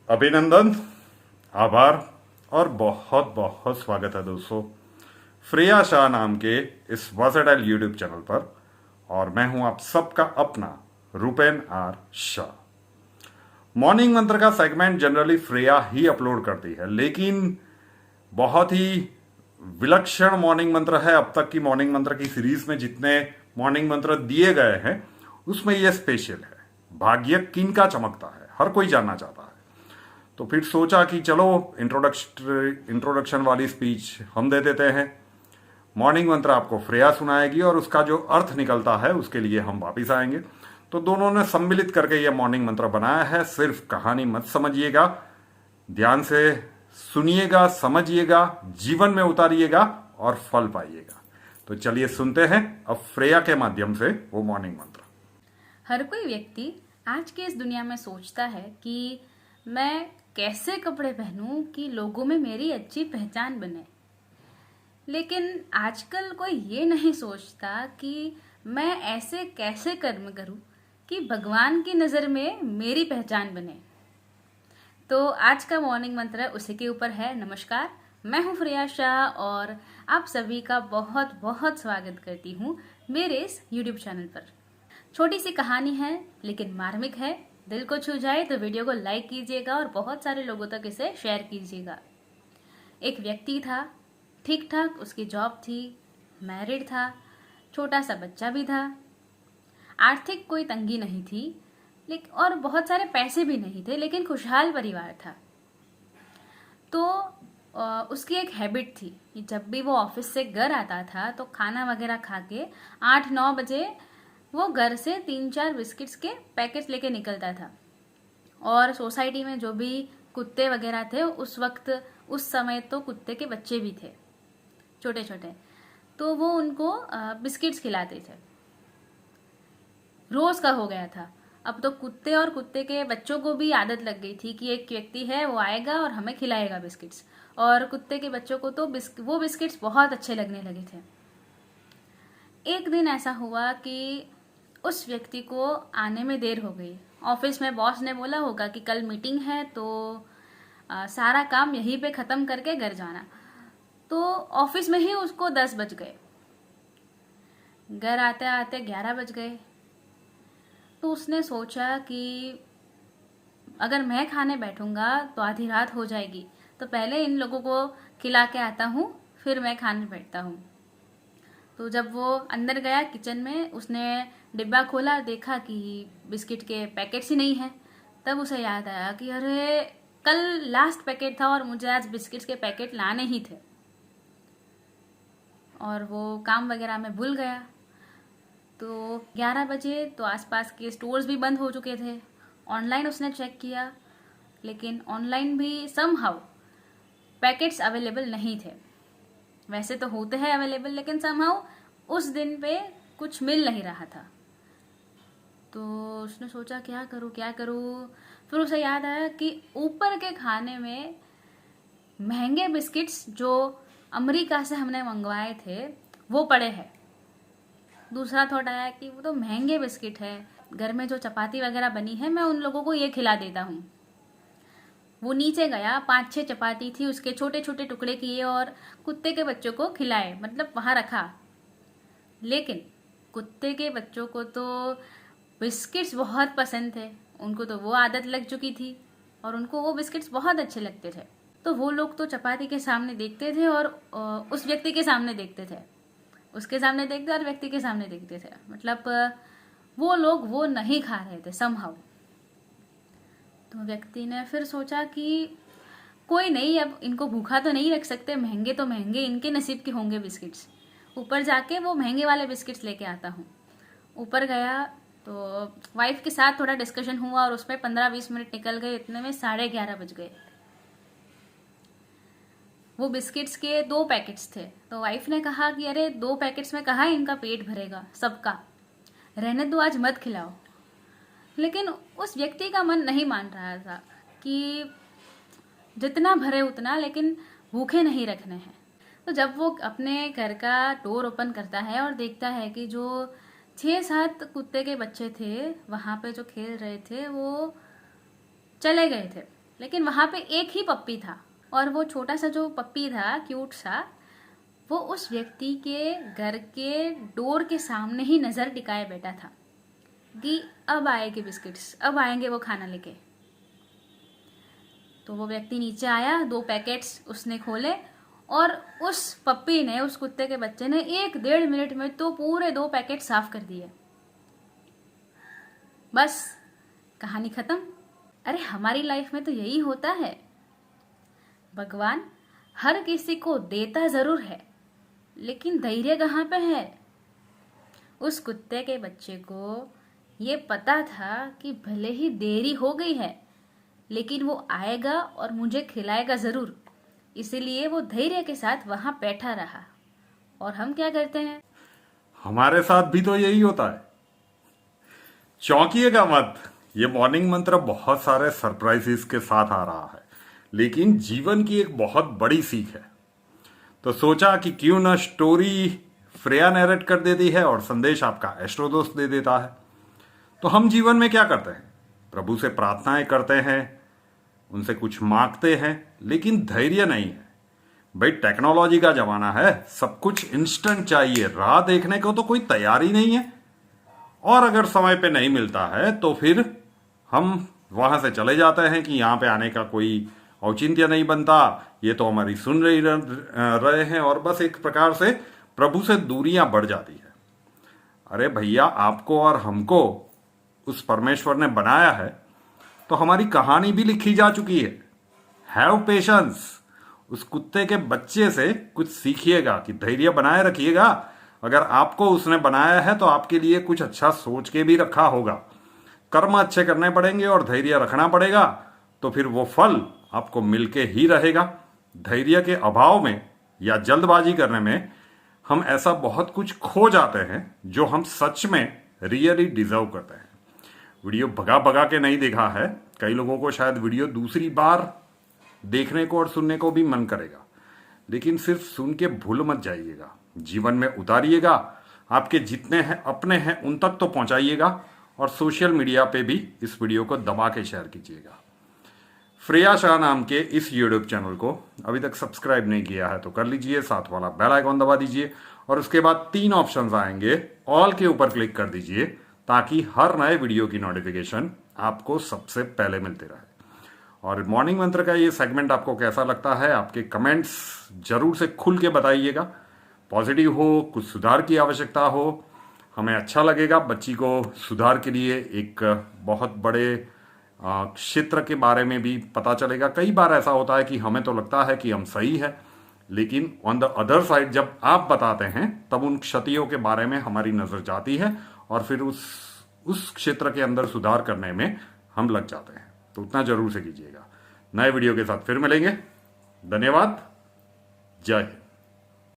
अभिनंदन, आभार और बहुत बहुत स्वागत है दोस्तों श्रेया शाह नाम के इस वर्सेटाइल यूट्यूब चैनल पर। और मैं हूं आप सबका अपना रूपेन आर शाह। मॉर्निंग मंत्र का सेगमेंट जनरली श्रेया ही अपलोड करती है, लेकिन बहुत ही विलक्षण मॉर्निंग मंत्र है। अब तक की मॉर्निंग मंत्र की सीरीज में जितने मॉर्निंग मंत्र दिए गए हैं उसमें यह स्पेशल है। भाग्य किनका चमकता है, हर कोई जानना चाहता है। तो फिर सोचा कि चलो इंट्रोडक्शन वाली स्पीच हम दे देते हैं। मॉर्निंग मंत्र आपको श्रेया सुनाएगी और उसका जो अर्थ निकलता है उसके लिए हम वापिस आएंगे। तो दोनों ने सम्मिलित करके यह मॉर्निंग मंत्र बनाया है। सिर्फ कहानी मत समझिएगा, ध्यान से सुनिएगा, समझिएगा, जीवन में उतारिएगा और फल पाइएगा। तो चलिए सुनते हैं अब श्रेया के माध्यम से वो मॉर्निंग मंत्र। हर कोई व्यक्ति आज के इस दुनिया में सोचता है कि मैं कैसे कपड़े पहनूं कि लोगों में मेरी अच्छी पहचान बने। लेकिन आजकल कोई ये नहीं सोचता कि मैं ऐसे कैसे कर्म करूं कि भगवान की नज़र में मेरी पहचान बने। तो आज का मॉर्निंग मंत्र उसी के ऊपर है। नमस्कार, मैं हूं श्रेया शाह और आप सभी का बहुत बहुत स्वागत करती हूं मेरे इस यूट्यूब चैनल पर। छोटी सी कहानी है लेकिन मार्मिक है। दिल को छू जाए तो वीडियो को लाइक कीजिएगा और बहुत सारे लोगों तक इसे शेयर कीजिएगा। एक व्यक्ति था, ठीक ठाक उसकी जॉब थी, मैरिड था, छोटा सा बच्चा भी था, आर्थिक कोई तंगी नहीं थी, लेकिन और बहुत सारे पैसे भी नहीं थे, लेकिन खुशहाल परिवार था। तो उसकी एक हैबिट थी कि जब भी वो ऑफिस से घर आता था तो खाना वगैरह खा के 8-9 बजे वो घर से 3-4 बिस्किट्स के पैकेट्स लेके निकलता था। और सोसाइटी में जो भी कुत्ते वगैरह थे उस वक्त, उस समय तो कुत्ते के बच्चे भी थे छोटे छोटे, तो वो उनको बिस्किट्स खिलाते थे। रोज का हो गया था। अब तो कुत्ते और कुत्ते के बच्चों को भी आदत लग गई थी कि एक व्यक्ति है वो आएगा और हमें खिलाएगा बिस्किट्स। और कुत्ते के बच्चों को तो वो बिस्किट्स बहुत अच्छे लगने लगे थे। एक दिन ऐसा हुआ कि उस व्यक्ति को आने में देर हो गई। ऑफिस में बॉस ने बोला होगा कि कल मीटिंग है तो सारा काम यहीं पे ख़त्म करके घर जाना। तो ऑफिस में ही उसको 10 बज गए, घर आते आते 11 बज गए। तो उसने सोचा कि अगर मैं खाने बैठूंगा तो आधी रात हो जाएगी, तो पहले इन लोगों को खिला के आता हूँ, फिर मैं खाने बैठता हूँ। तो जब वो अंदर गया किचन में, उसने डिब्बा खोला, देखा कि बिस्किट के पैकेट्स ही नहीं है। तब उसे याद आया कि अरे कल लास्ट पैकेट था और मुझे आज बिस्किट्स के पैकेट लाने ही थे। और वो काम वगैरह में भूल गया। तो 11 बजे तो आसपास के स्टोर्स भी बंद हो चुके थे। ऑनलाइन उसने चेक किया, लेकिन ऑनलाइन भी समहाउ पैकेट्स अवेलेबल नहीं थे। वैसे तो होते हैं अवेलेबल, लेकिन समहाउ उस दिन पे कुछ मिल नहीं रहा था। तो उसने सोचा क्या करूँ क्या करूँ। फिर उसे याद आया कि ऊपर के खाने में महंगे बिस्किट्स जो अमेरिका से हमने मंगवाए थे वो पड़े हैं। दूसरा थॉट आया कि वो तो महंगे बिस्किट है, घर में जो चपाती वगैरह बनी है मैं उन लोगों को ये खिला देता हूँ। वो नीचे गया, 5-6 चपाती थी, उसके छोटे छोटे टुकड़े किए और कुत्ते के बच्चों को खिलाए, मतलब वहां रखा। लेकिन कुत्ते के बच्चों को तो बिस्किट्स बहुत पसंद थे, उनको तो वो आदत लग चुकी थी और उनको वो बिस्किट्स बहुत अच्छे लगते थे। तो वो लोग तो चपाती के सामने देखते थे और उस व्यक्ति के सामने देखते थे, उसके सामने देखते और व्यक्ति के सामने देखते थे। मतलब वो लोग वो नहीं खा रहे थे समहाउ। तो व्यक्ति ने फिर सोचा कि कोई नहीं, अब इनको भूखा तो नहीं रख सकते, महंगे तो महंगे, इनके नसीब के होंगे बिस्किट्स। ऊपर जाके वो महंगे वाले बिस्किट्स लेके आता हूँ। ऊपर गया तो वाइफ के साथ थोड़ा डिस्कशन हुआ और उसमें 15-20 मिनट निकल गए। इतने में 11:30 बज गए। वो बिस्किट्स के 2 पैकेट्स थे। तो वाइफ ने कहा कि अरे 2 पैकेट्स में कहाँ इनका पेट भरेगा सबका, रहने दो, आज मत खिलाओ। लेकिन उस व्यक्ति का मन नहीं मान रहा था कि जितना भरे उतना, लेकिन भूखे नहीं रखने हैं। तो जब वो अपने घर का डोर ओपन करता है और देखता है कि जो 6-7 कुत्ते के बच्चे थे वहाँ पे जो खेल रहे थे वो चले गए थे। लेकिन वहां पे एक ही पप्पी था, और वो छोटा सा जो पप्पी था क्यूट सा, वो उस व्यक्ति के घर के डोर के सामने ही नजर टिकाए बैठा था कि अब आएंगे बिस्किट्स, अब आएंगे वो खाना लेके। तो वो व्यक्ति नीचे आया, 2 पैकेट्स उसने खोले, और उस पप्पी ने, उस कुत्ते के बच्चे ने 1-1.5 मिनट में तो पूरे 2 पैकेट साफ कर दिए। बस कहानी खत्म। अरे हमारी लाइफ में तो यही होता है। भगवान हर किसी को देता जरूर है, लेकिन धैर्य कहाँ पे है? उस कुत्ते के बच्चे को ये पता था कि भले ही देरी हो गई है, लेकिन वो आएगा और मुझे खिलाएगा जरूर, इसीलिए वो धैर्य के साथ वहां बैठा रहा। और हम क्या करते हैं? हमारे साथ भी तो यही होता है। चौंकिएगा मत, ये मॉर्निंग मंत्र बहुत सारे सरप्राइजेस के साथ आ रहा है, लेकिन जीवन की एक बहुत बड़ी सीख है। तो सोचा कि क्यों ना स्टोरी फ्रेया नैरेट कर देती है और संदेश आपका एस्ट्रो दोस्त दे देता है। तो हम जीवन में क्या करते हैं? प्रभु से प्रार्थनाएं करते हैं, उनसे कुछ मांगते हैं, लेकिन धैर्य नहीं है। भाई टेक्नोलॉजी का जमाना है, सब कुछ इंस्टेंट चाहिए, राह देखने को तो कोई तैयारी नहीं है। और अगर समय पे नहीं मिलता है तो फिर हम वहां से चले जाते हैं कि यहाँ पे आने का कोई औचित्य नहीं बनता, ये तो हमारी सुन रहे हैं, और बस एक प्रकार से प्रभु से दूरियां बढ़ जाती है। अरे भैया, आपको और हमको उस परमेश्वर ने बनाया है, तो हमारी कहानी भी लिखी जा चुकी है। Have patience. उस कुत्ते के बच्चे से कुछ सीखिएगा कि धैर्य बनाए रखिएगा। अगर आपको उसने बनाया है तो आपके लिए कुछ अच्छा सोच के भी रखा होगा। कर्म अच्छे करने पड़ेंगे और धैर्य रखना पड़ेगा, तो फिर वो फल आपको मिलके ही रहेगा। धैर्य के अभाव में या जल्दबाजी करने में हम ऐसा बहुत कुछ खो जाते हैं जो हम सच में रियली डिजर्व करते हैं। वीडियो भगा भगा के नहीं देखा है, कई लोगों को शायद वीडियो दूसरी बार देखने को और सुनने को भी मन करेगा, लेकिन सिर्फ सुन के भूल मत जाइएगा, जीवन में उतारिएगा। आपके जितने हैं अपने हैं उन तक तो पहुंचाइएगा, और सोशल मीडिया पे भी इस वीडियो को दबा के शेयर कीजिएगा। फ्रेया शाह नाम के इस यूट्यूब चैनल को अभी तक सब्सक्राइब नहीं किया है तो कर लीजिए, साथ वाला बेल आइकॉन दबा दीजिए, और उसके बाद 3 ऑप्शंस आएंगे, ऑल के ऊपर क्लिक कर दीजिए, ताकि हर नए वीडियो की नोटिफिकेशन आपको सबसे पहले मिलते रहे। और मॉर्निंग मंत्र का ये सेगमेंट आपको कैसा लगता है, आपके कमेंट्स जरूर से खुल के बताइएगा। पॉजिटिव हो, कुछ सुधार की आवश्यकता हो, हमें अच्छा लगेगा। बच्ची को सुधार के लिए एक बहुत बड़े क्षेत्र के बारे में भी पता चलेगा। कई बार ऐसा होता है कि हमें तो लगता है कि हम सही है, लेकिन ऑन द अदर साइड जब आप बताते हैं तब उन क्षतियों के बारे में हमारी नजर जाती है, और फिर उस क्षेत्र के अंदर सुधार करने में हम लग जाते हैं। तो उतना जरूर से कीजिएगा। नए वीडियो के साथ फिर मिलेंगे। धन्यवाद। जय हिंद।